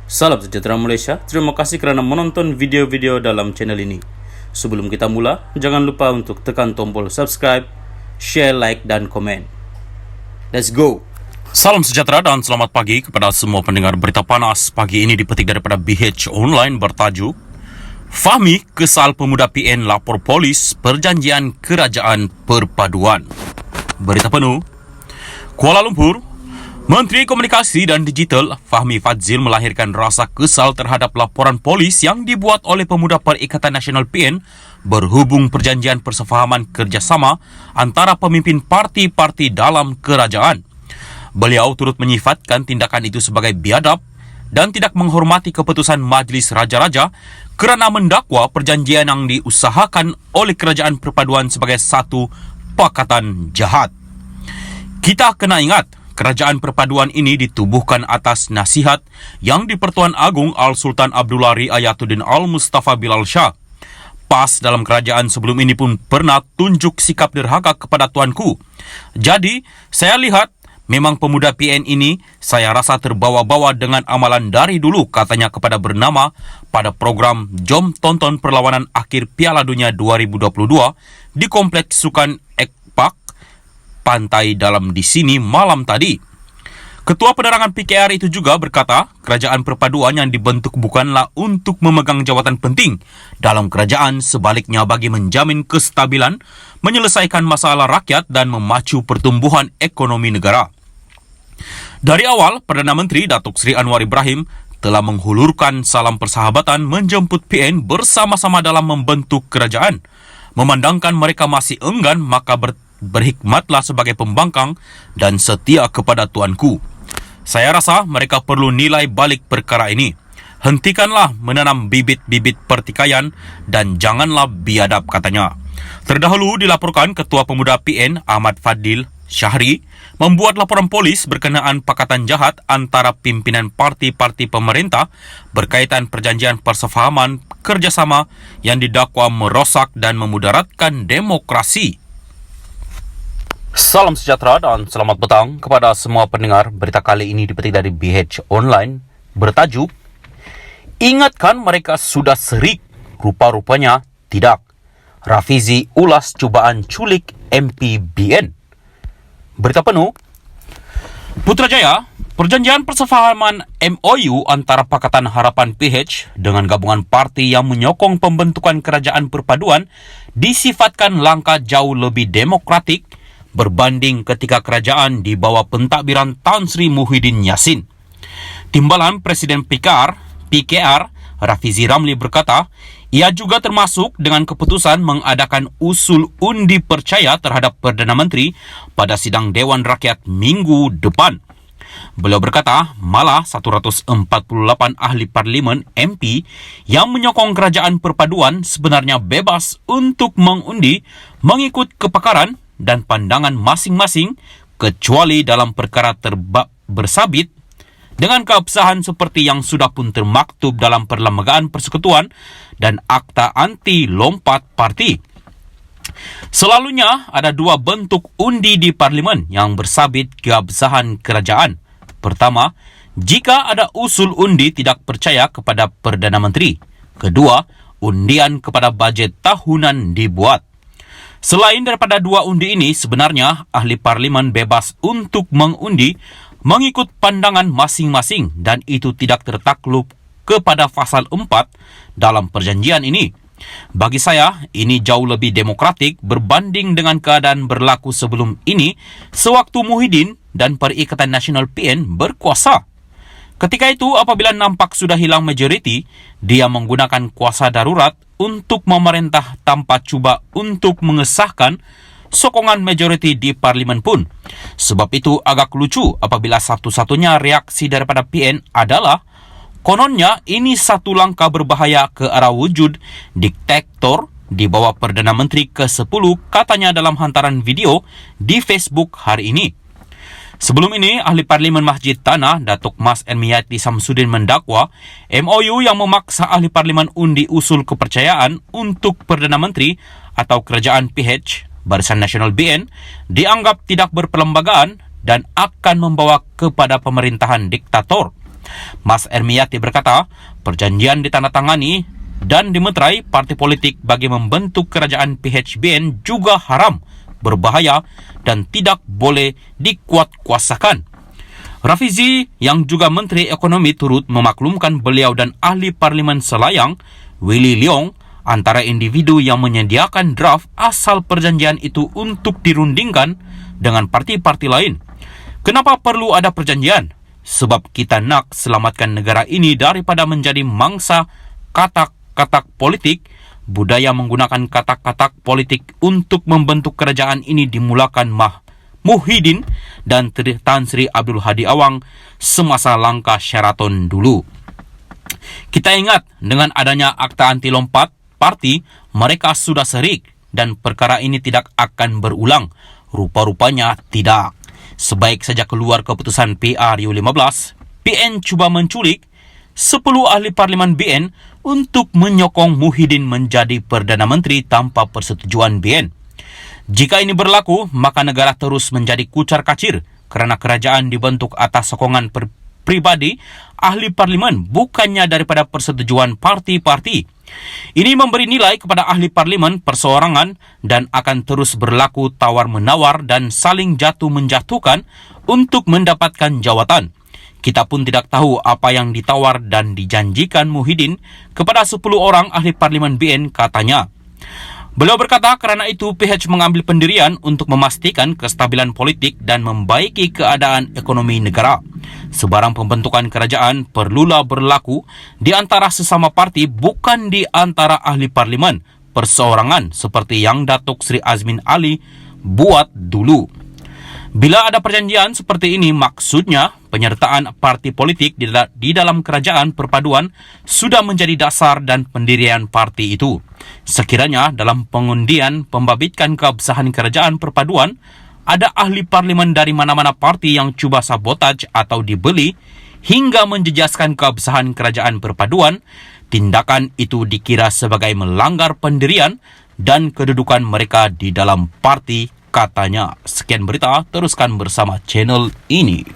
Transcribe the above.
Salam sejahtera Malaysia, terima kasih kerana menonton video-video dalam channel ini. Sebelum kita mula, jangan lupa untuk tekan tombol subscribe, share, like dan komen. Let's go! Salam sejahtera dan selamat pagi kepada semua pendengar berita panas. Pagi ini dipetik daripada BH Online bertajuk Fahmi kesal pemuda PN lapor polis perjanjian kerajaan perpaduan. Berita penuh. Kuala Lumpur, Menteri Komunikasi dan Digital Fahmi Fadzil melahirkan rasa kesal terhadap laporan polis yang dibuat oleh pemuda Perikatan Nasional PN berhubung perjanjian persefahaman kerjasama antara pemimpin parti-parti dalam kerajaan. Beliau turut menyifatkan tindakan itu sebagai biadab dan tidak menghormati keputusan Majlis Raja-Raja kerana mendakwa perjanjian yang diusahakan oleh kerajaan perpaduan sebagai satu pakatan jahat. Kita kena ingat, kerajaan perpaduan ini ditubuhkan atas nasihat yang di-Pertuan Agong Al-Sultan Abdullah Riayatuddin Al-Mustafa Bilal Shah. PAS dalam kerajaan sebelum ini pun pernah tunjuk sikap derhaka kepada tuanku. Jadi, saya lihat memang pemuda PN ini saya rasa terbawa-bawa dengan amalan dari dulu, katanya kepada Bernama pada program Jom Tonton Perlawanan Akhir Piala Dunia 2022 di Kompleks Sukan Ekpak Pantai Dalam di sini malam tadi. Ketua Penerangan PKR itu juga berkata, kerajaan perpaduan yang dibentuk bukanlah untuk memegang jawatan penting dalam kerajaan, sebaliknya bagi menjamin kestabilan, menyelesaikan masalah rakyat dan memacu pertumbuhan ekonomi negara. Dari awal, Perdana Menteri Datuk Seri Anwar Ibrahim telah menghulurkan salam persahabatan menjemput PN bersama-sama dalam membentuk kerajaan. Memandangkan mereka masih enggan, maka berhikmatlah sebagai pembangkang dan setia kepada tuanku. Saya rasa mereka perlu nilai balik perkara ini. Hentikanlah menanam bibit-bibit pertikaian dan janganlah biadab, katanya. Terdahulu dilaporkan Ketua Pemuda PN Ahmad Fadil Syahri membuat laporan polis berkenaan pakatan jahat antara pimpinan parti-parti pemerintah berkaitan perjanjian persefahaman kerjasama yang didakwa merosak dan memudaratkan demokrasi. Salam sejahtera dan selamat petang kepada semua pendengar. Berita kali ini dipetik dari BH Online bertajuk Ingatkan mereka sudah serik, rupa-rupanya tidak. Rafizi ulas cubaan culik MP BN. Berita penuh. Putrajaya, perjanjian persefahaman MOU antara Pakatan Harapan PH dengan gabungan parti yang menyokong pembentukan kerajaan perpaduan disifatkan langkah jauh lebih demokratik berbanding ketika kerajaan di bawah pentadbiran Tan Sri Muhyiddin Yassin. Timbalan Presiden PKR Rafizi Ramli berkata, ia juga termasuk dengan keputusan mengadakan usul undi percaya terhadap Perdana Menteri pada sidang Dewan Rakyat minggu depan. Beliau berkata, malah 148 ahli parlimen MP yang menyokong kerajaan perpaduan sebenarnya bebas untuk mengundi mengikut kepakaran dan pandangan masing-masing kecuali dalam perkara bersabit dengan keabsahan seperti yang sudah pun termaktub dalam Perlembagaan Persekutuan dan Akta Anti Lompat Parti. Selalunya ada dua bentuk undi di parlimen yang bersabit keabsahan kerajaan. Pertama, jika ada usul undi tidak percaya kepada Perdana Menteri. Kedua, undian kepada bajet tahunan dibuat. Selain daripada dua undi ini, sebenarnya ahli parlimen bebas untuk mengundi mengikut pandangan masing-masing dan itu tidak tertakluk kepada pasal 4 dalam perjanjian ini. Bagi saya, ini jauh lebih demokratik berbanding dengan keadaan berlaku sebelum ini sewaktu Muhyiddin dan Perikatan Nasional PN berkuasa. Ketika itu, apabila nampak sudah hilang majoriti, dia menggunakan kuasa darurat untuk memerintah tanpa cuba untuk mengesahkan sokongan majoriti di parlimen pun. Sebab itu agak lucu apabila satu-satunya reaksi daripada PN adalah kononnya ini satu langkah berbahaya ke arah wujud diktator di bawah Perdana Menteri ke-10, katanya dalam hantaran video di Facebook hari ini. Sebelum ini, Ahli Parlimen Masjid Tanah, Datuk Mas Enmiyati Samsudin mendakwa MOU yang memaksa Ahli Parlimen undi usul kepercayaan untuk Perdana Menteri atau Kerajaan PH, Barisan Nasional BN, dianggap tidak berperlembagaan dan akan membawa kepada pemerintahan diktator. Mas Ermiyati berkata, perjanjian ditandatangani dan dimeterai parti politik bagi membentuk kerajaan PHBN juga haram, berbahaya dan tidak boleh dikuatkuasakan. Rafizi yang juga Menteri Ekonomi turut memaklumkan beliau dan ahli parlimen Selayang, Willy Leong, antara individu yang menyediakan draft asal perjanjian itu untuk dirundingkan dengan parti-parti lain. Kenapa perlu ada perjanjian? Sebab kita nak selamatkan negara ini daripada menjadi mangsa katak-katak politik. Budaya menggunakan katak-katak politik untuk membentuk kerajaan ini dimulakan Muhyiddin dan Tan Sri Abdul Hadi Awang semasa langkah Sheraton dulu. Kita ingat dengan adanya akta anti lompat parti, mereka sudah serik dan perkara ini tidak akan berulang. Rupa-rupanya tidak. Sebaik saja keluar keputusan PRU15, PN cuba menculik 10 ahli parlimen BN untuk menyokong Muhyiddin menjadi Perdana Menteri tanpa persetujuan BN. Jika ini berlaku, maka negara terus menjadi kucar-kacir kerana kerajaan dibentuk atas sokongan pribadi ahli parlimen bukannya daripada persetujuan parti-parti. Ini memberi nilai kepada ahli parlimen perseorangan dan akan terus berlaku tawar-menawar dan saling jatuh-menjatuhkan untuk mendapatkan jawatan. Kita pun tidak tahu apa yang ditawar dan dijanjikan Muhyiddin kepada 10 orang ahli parlimen BN, katanya. Beliau berkata kerana itu PH mengambil pendirian untuk memastikan kestabilan politik dan membaiki keadaan ekonomi negara. Sebarang pembentukan kerajaan perlulah berlaku di antara sesama parti, bukan di antara ahli parlimen perseorangan seperti yang Datuk Seri Azmin Ali buat dulu. Bila ada perjanjian seperti ini, maksudnya penyertaan parti politik di dalam kerajaan perpaduan sudah menjadi dasar dan pendirian parti itu. Sekiranya dalam pengundian pembabitkan keabsahan kerajaan perpaduan, ada ahli parlimen dari mana-mana parti yang cuba sabotaj atau dibeli hingga menjejaskan keabsahan kerajaan perpaduan, tindakan itu dikira sebagai melanggar pendirian dan kedudukan mereka di dalam parti, katanya. Sekian berita, teruskan bersama channel ini.